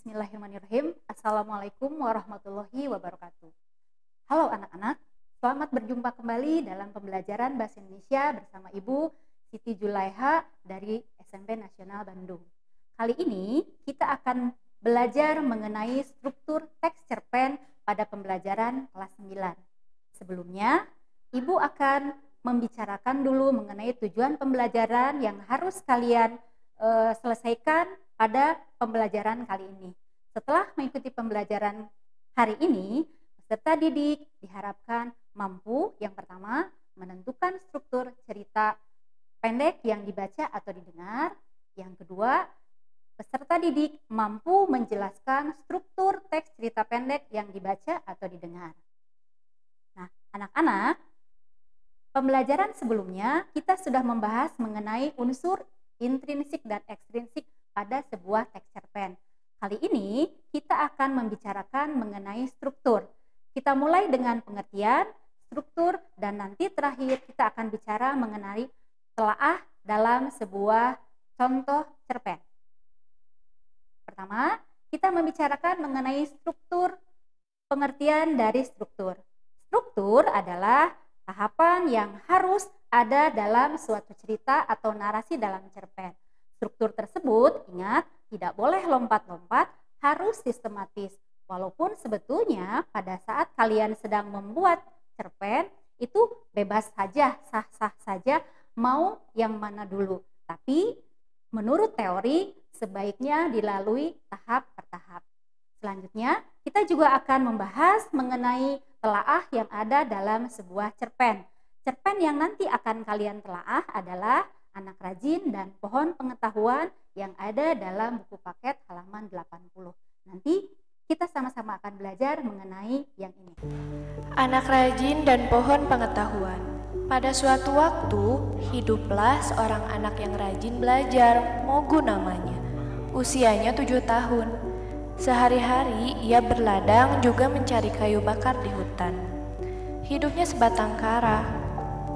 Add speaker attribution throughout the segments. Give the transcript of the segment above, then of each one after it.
Speaker 1: Bismillahirrahmanirrahim. Assalamualaikum warahmatullahi wabarakatuh. Halo anak-anak, selamat berjumpa kembali dalam pembelajaran Bahasa Indonesia bersama Ibu Siti Julaiha dari SMP Nasional Bandung. Kali ini kita akan belajar mengenai struktur teks cerpen pada pembelajaran kelas 9. Sebelumnya, Ibu akan membicarakan dulu mengenai tujuan pembelajaran yang harus kalian selesaikan pada pembelajaran kali ini. Setelah mengikuti pembelajaran hari ini, peserta didik diharapkan mampu yang pertama menentukan struktur cerita pendek yang dibaca atau didengar. Yang kedua, peserta didik mampu menjelaskan struktur teks cerita pendek yang dibaca atau didengar. Nah, anak-anak, pembelajaran sebelumnya kita sudah membahas mengenai unsur intrinsik dan ekstrinsik pada sebuah teks cerpen. Kali ini kita akan membicarakan mengenai struktur. Kita mulai dengan pengertian, struktur, dan nanti terakhir kita akan bicara mengenai telaah dalam sebuah contoh cerpen. Pertama, kita membicarakan mengenai struktur, pengertian dari struktur. Struktur adalah tahapan yang harus ada dalam suatu cerita atau narasi dalam cerpen. Struktur tersebut, ingat, tidak boleh lompat-lompat, harus sistematis. Walaupun sebetulnya pada saat kalian sedang membuat cerpen, itu bebas saja, sah-sah saja mau yang mana dulu. Tapi menurut teori, sebaiknya dilalui tahap per tahap. Selanjutnya, kita juga akan membahas mengenai telaah yang ada dalam sebuah cerpen. Cerpen yang nanti akan kalian telaah adalah Anak Rajin dan Pohon Pengetahuan yang ada dalam buku paket halaman 80. Nanti kita sama-sama akan belajar mengenai yang ini.
Speaker 2: Anak Rajin dan Pohon Pengetahuan. Pada suatu waktu, hiduplah seorang anak yang rajin belajar, Mogu namanya. Usianya 7 tahun. Sehari-hari ia berladang juga mencari kayu bakar di hutan. Hidupnya sebatang kara.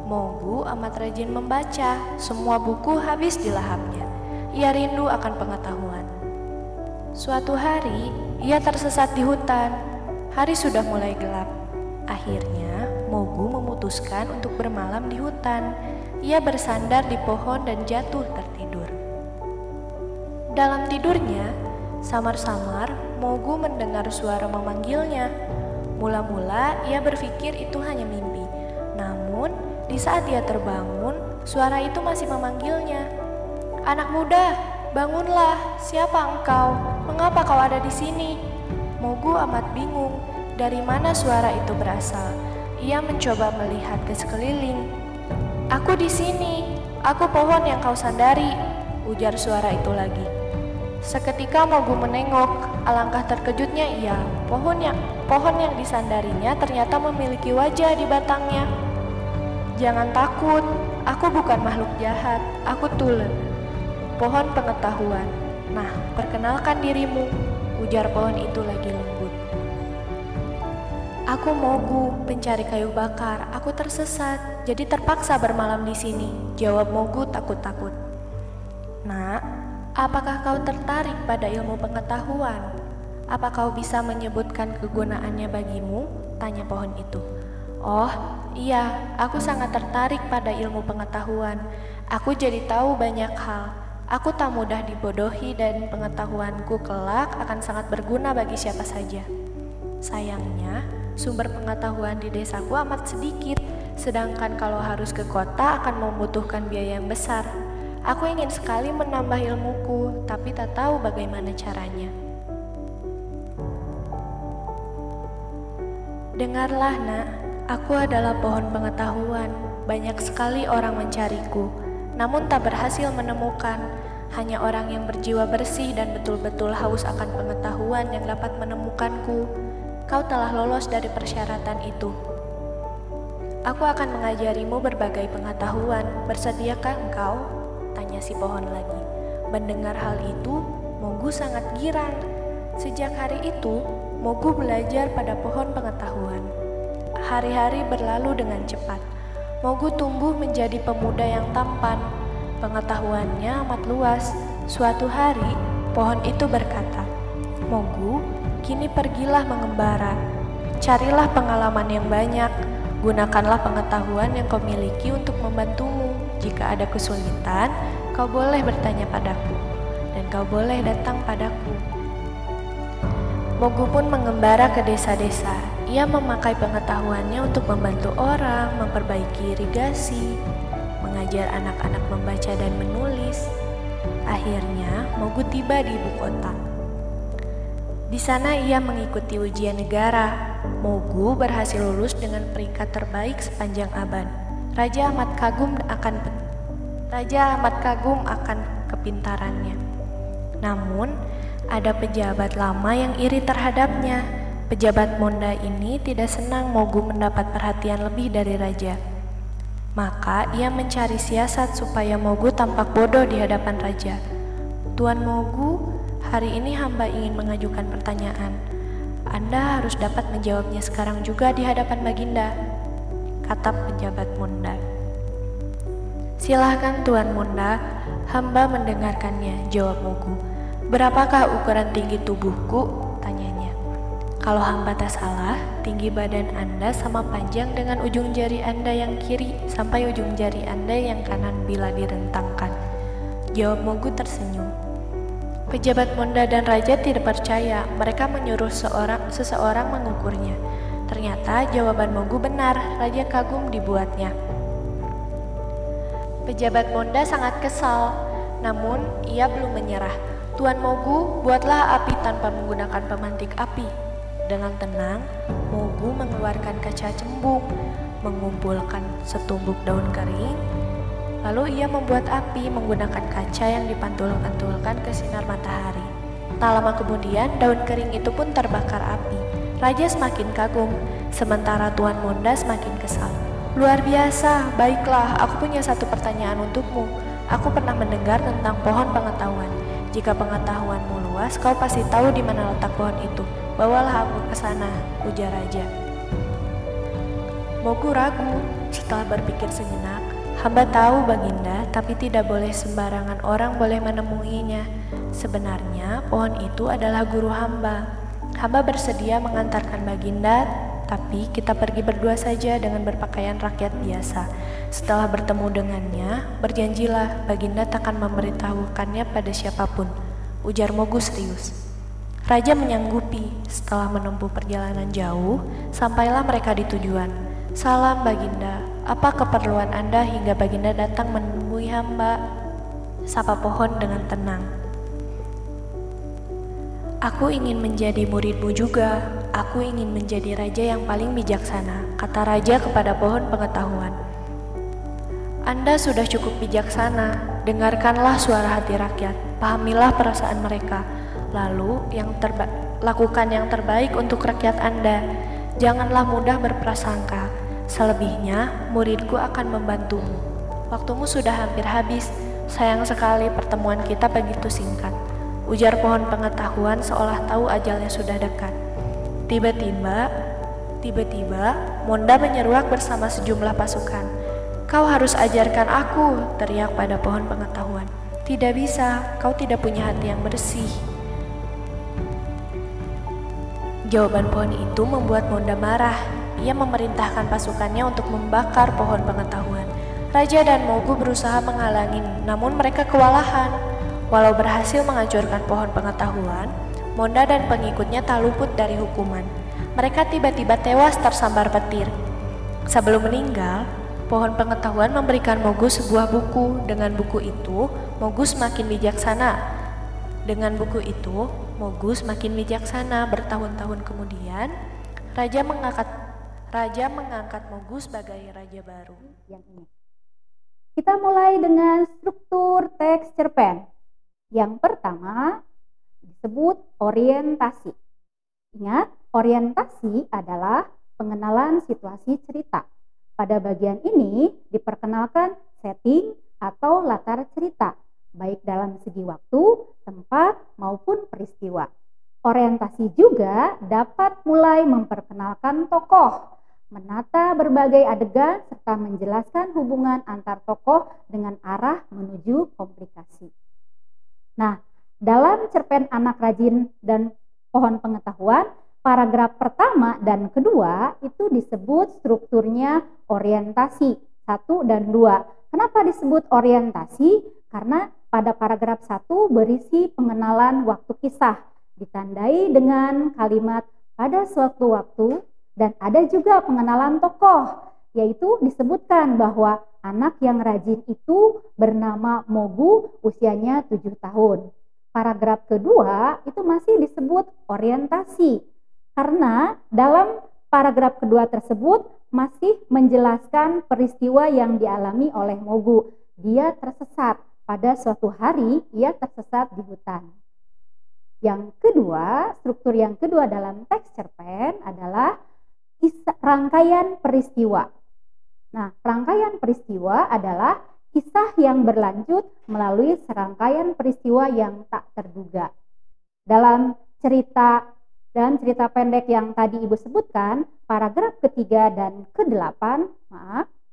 Speaker 2: Mogu amat rajin membaca, semua buku habis dilahapnya. Ia rindu akan pengetahuan. Suatu hari, ia tersesat di hutan. Hari sudah mulai gelap. Akhirnya, Mogu memutuskan untuk bermalam di hutan. Ia bersandar di pohon dan jatuh tertidur. Dalam tidurnya, samar-samar Mogu mendengar suara memanggilnya. Mula-mula ia berpikir itu hanya mimpi. Namun, di saat ia terbangun, suara itu masih memanggilnya. "Anak muda, bangunlah, siapa engkau? Mengapa kau ada di sini?" Mogu amat bingung, dari mana suara itu berasal. Ia mencoba melihat ke sekeliling. "Aku di sini, aku pohon yang kau sandari," ujar suara itu lagi. Seketika Mogu menengok, alangkah terkejutnya ia. Pohon yang disandarinya ternyata memiliki wajah di batangnya. "Jangan takut, aku bukan makhluk jahat, aku Tulen, pohon pengetahuan. Nah, perkenalkan dirimu," ujar pohon itu lagi lembut. "Aku Mogu, pencari kayu bakar. Aku tersesat, jadi terpaksa bermalam di sini," jawab Mogu takut-takut. "Nak, apakah kau tertarik pada ilmu pengetahuan? Apa kau bisa menyebutkan kegunaannya bagimu?" tanya pohon itu. "Oh, iya, aku sangat tertarik pada ilmu pengetahuan. Aku jadi tahu banyak hal. Aku tak mudah dibodohi dan pengetahuanku kelak akan sangat berguna bagi siapa saja. Sayangnya, sumber pengetahuan di desaku amat sedikit, sedangkan kalau harus ke kota akan membutuhkan biaya yang besar. Aku ingin sekali menambah ilmuku, tapi tak tahu bagaimana caranya." "Dengarlah, Nak. Aku adalah pohon pengetahuan. Banyak sekali orang mencariku, namun tak berhasil menemukan. Hanya orang yang berjiwa bersih dan betul-betul haus akan pengetahuan yang dapat menemukanku. Kau telah lolos dari persyaratan itu. Aku akan mengajarimu berbagai pengetahuan. Bersediakah engkau?" tanya si pohon lagi. Mendengar hal itu, Mogu sangat girang. Sejak hari itu, Mogu belajar pada pohon pengetahuan. Hari-hari berlalu dengan cepat. Mogu tumbuh menjadi pemuda yang tampan. Pengetahuannya amat luas. Suatu hari, pohon itu berkata, Mogu, kini pergilah mengembara. Carilah pengalaman yang banyak. Gunakanlah pengetahuan yang kau miliki untuk membantumu. Jika ada kesulitan, kau boleh bertanya padaku, dan kau boleh datang padaku. Mogu pun mengembara ke desa-desa. Ia memakai pengetahuannya untuk membantu orang, memperbaiki irigasi, mengajar anak-anak membaca dan menulis. Akhirnya, Mogu tiba di ibu kota. Di sana ia mengikuti ujian negara. Mogu berhasil lulus dengan peringkat terbaik sepanjang abad. Raja amat kagum akan kepintarannya. Namun, ada pejabat lama yang iri terhadapnya. Pejabat Monda ini tidak senang Mogu mendapat perhatian lebih dari raja. Maka ia mencari siasat supaya Mogu tampak bodoh di hadapan raja. "Tuan Mogu, hari ini hamba ingin mengajukan pertanyaan. Anda harus dapat menjawabnya sekarang juga di hadapan Baginda," kata pejabat Monda. "Silahkan Tuan Monda, hamba mendengarkannya," jawab Mogu. "Berapakah ukuran tinggi tubuhku?" tanyanya. "Kalau hamba tak salah, tinggi badan Anda sama panjang dengan ujung jari Anda yang kiri sampai ujung jari Anda yang kanan bila direntangkan," jawab Mogu tersenyum. Pejabat Monda dan raja tidak percaya. Mereka menyuruh seseorang mengukurnya. Ternyata jawaban Mogu benar. Raja kagum dibuatnya. Pejabat Monda sangat kesal, namun ia belum menyerah. "Tuan Mogu, buatlah api tanpa menggunakan pemantik api." Dengan tenang, Mogu mengeluarkan kaca cembung, mengumpulkan setumpuk daun kering, lalu ia membuat api menggunakan kaca yang dipantul-pantulkan ke sinar matahari. Tak lama kemudian, daun kering itu pun terbakar api. Raja semakin kagum, sementara Tuan Monda semakin kesal. "Luar biasa, baiklah, aku punya satu pertanyaan untukmu. Aku pernah mendengar tentang pohon pengetahuan. Jika pengetahuanmu luas, kau pasti tahu di mana letak pohon itu. Bawalah aku ke sana," ujar raja. Mogu ragu. Setelah berpikir sejenak, "Hamba tahu Baginda, tapi tidak boleh sembarangan orang boleh menemuinya. Sebenarnya pohon itu adalah guru hamba. Hamba bersedia mengantarkan Baginda, tapi kita pergi berdua saja dengan berpakaian rakyat biasa. Setelah bertemu dengannya, berjanjilah Baginda takkan memberitahukannya pada siapapun," ujar Mogu serius. Raja menyanggupi. Setelah menempuh perjalanan jauh, sampailah mereka di tujuan. "Salam Baginda, apa keperluan Anda hingga Baginda datang menemui hamba?" sapa pohon dengan tenang. "Aku ingin menjadi muridmu juga. Aku ingin menjadi raja yang paling bijaksana," kata raja kepada pohon pengetahuan. "Anda sudah cukup bijaksana. Dengarkanlah suara hati rakyat, pahamilah perasaan mereka, lalu lakukan yang terbaik untuk rakyat Anda. Janganlah mudah berprasangka. Selebihnya, muridku akan membantumu. Waktumu sudah hampir habis. Sayang sekali pertemuan kita begitu singkat," ujar pohon pengetahuan seolah tahu ajalnya sudah dekat. Tiba-tiba, Monda menyeruak bersama sejumlah pasukan. "Kau harus ajarkan aku," teriak pada pohon pengetahuan. "Tidak bisa, kau tidak punya hati yang bersih." Jawaban pohon itu membuat Monda marah. Ia memerintahkan pasukannya untuk membakar pohon pengetahuan. Raja dan Mogu berusaha menghalangi, namun mereka kewalahan. Walau berhasil menghancurkan pohon pengetahuan, Monda dan pengikutnya tak luput dari hukuman. Mereka tiba-tiba tewas tersambar petir. Sebelum meninggal, pohon pengetahuan memberikan Mogu sebuah buku. Dengan buku itu, Mogu semakin bijaksana. Bertahun-tahun kemudian, Raja mengangkat Mogu sebagai raja baru.
Speaker 1: Yang ini. Kita mulai dengan struktur teks cerpen. Yang pertama disebut orientasi. Ingat, orientasi adalah pengenalan situasi cerita. Pada bagian ini diperkenalkan setting atau latar cerita, baik dalam segi waktu, tempat, maupun peristiwa. Orientasi juga dapat mulai memperkenalkan tokoh, menata berbagai adegan, serta menjelaskan hubungan antar tokoh dengan arah menuju komplikasi. Nah, dalam cerpen Anak Rajin dan pohon pengetahuan, paragraf pertama dan kedua itu disebut strukturnya orientasi 1 dan 2. Kenapa disebut orientasi? Karena pada paragraf 1 berisi pengenalan waktu kisah, ditandai dengan kalimat pada suatu waktu, dan ada juga pengenalan tokoh, yaitu disebutkan bahwa anak yang rajin itu bernama Mogu, usianya 7 tahun. Paragraf kedua itu masih disebut orientasi, karena dalam paragraf kedua tersebut masih menjelaskan peristiwa yang dialami oleh Mogu. Dia tersesat, pada suatu hari ia tersesat di hutan. Yang kedua, struktur yang kedua dalam teks cerpen adalah rangkaian peristiwa. Nah, rangkaian peristiwa adalah kisah yang berlanjut melalui serangkaian peristiwa yang tak terduga. Dalam cerita pendek yang tadi Ibu sebutkan, paragraf ketiga dan ke-8,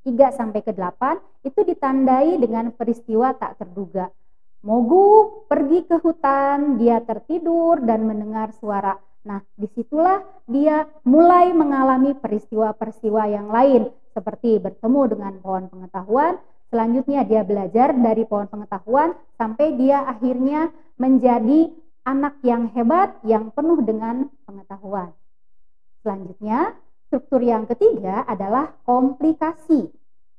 Speaker 1: 3 sampai ke-8 itu ditandai dengan peristiwa tak terduga. Mogu pergi ke hutan, dia tertidur dan mendengar suara. Nah, disitulah dia mulai mengalami peristiwa-peristiwa yang lain, seperti bertemu dengan pohon pengetahuan. Selanjutnya dia belajar dari pohon pengetahuan sampai dia akhirnya menjadi anak yang hebat yang penuh dengan pengetahuan. Selanjutnya, struktur yang ketiga adalah komplikasi.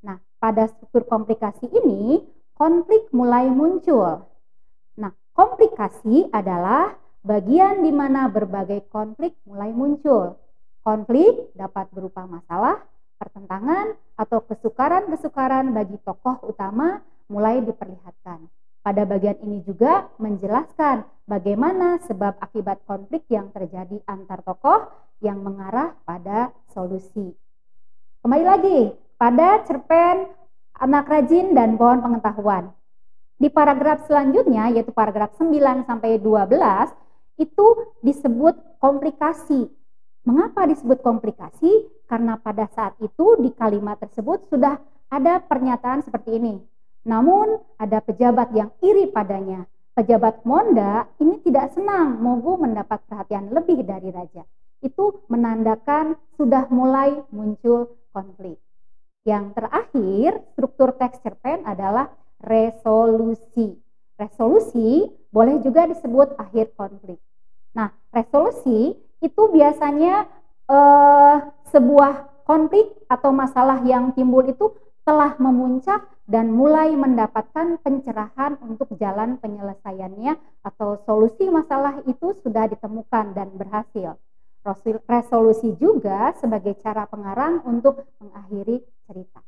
Speaker 1: Nah, pada struktur komplikasi ini konflik mulai muncul. Nah, komplikasi adalah bagian di mana berbagai konflik mulai muncul. Konflik dapat berupa masalah, pertentangan, atau kesukaran-kesukaran bagi tokoh utama mulai diperlihatkan. Pada bagian ini juga menjelaskan bagaimana sebab akibat konflik yang terjadi antar tokoh yang mengarah pada solusi. Kembali lagi pada cerpen Anak Rajin dan Pohon Pengetahuan. Di paragraf selanjutnya, yaitu paragraf 9 sampai 12, itu disebut komplikasi. Mengapa disebut komplikasi? Karena pada saat itu di kalimat tersebut sudah ada pernyataan seperti ini. Namun ada pejabat yang iri padanya. Pejabat Monda ini tidak senang Mogu mendapat perhatian lebih dari raja. Itu menandakan sudah mulai muncul konflik. Yang terakhir, struktur teks cerpen adalah resolusi. Resolusi boleh juga disebut akhir konflik. Nah, resolusi itu biasanya sebuah konflik atau masalah yang timbul itu telah memuncak dan mulai mendapatkan pencerahan untuk jalan penyelesaiannya atau solusi masalah itu sudah ditemukan dan berhasil. Resolusi juga sebagai cara pengarang untuk mengakhiri cerita.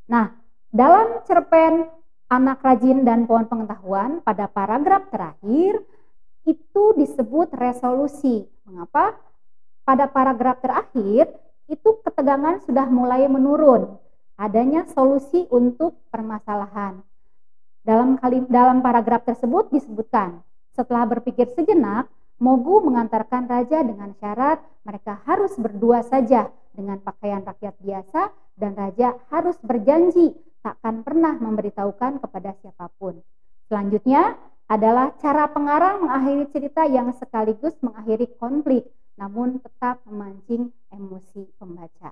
Speaker 1: Nah, dalam cerpen Anak Rajin dan Pohon Pengetahuan pada paragraf terakhir itu disebut resolusi. Mengapa? Pada paragraf terakhir itu ketegangan sudah mulai menurun. Adanya solusi untuk permasalahan. Dalam paragraf tersebut disebutkan, setelah berpikir sejenak, Mogu mengantarkan raja dengan syarat mereka harus berdua saja dengan pakaian rakyat biasa dan raja harus berjanji takkan pernah memberitahukan kepada siapapun. Selanjutnya adalah cara pengarang mengakhiri cerita yang sekaligus mengakhiri konflik, namun tetap memancing emosi pembaca.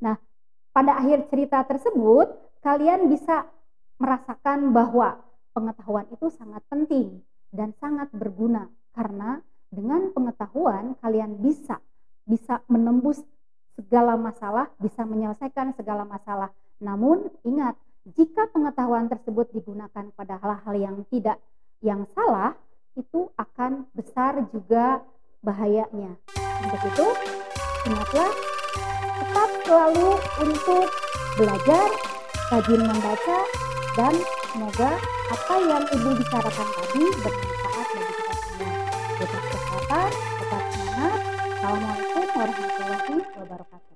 Speaker 1: Nah, pada akhir cerita tersebut, kalian bisa merasakan bahwa pengetahuan itu sangat penting dan sangat berguna, karena dengan pengetahuan kalian bisa menembus segala masalah, bisa menyelesaikan segala masalah. Namun ingat, jika pengetahuan tersebut digunakan pada hal-hal yang salah, itu akan besar juga bahayanya. Untuk itu, ingatlah tetap selalu untuk belajar, rajin membaca, dan semoga apa yang Ibu bicarakan tadi bermanfaat bagi kita semua. Tetap kesehatan, tetap semangat. Assalamualaikum warahmatullahi wabarakatuh.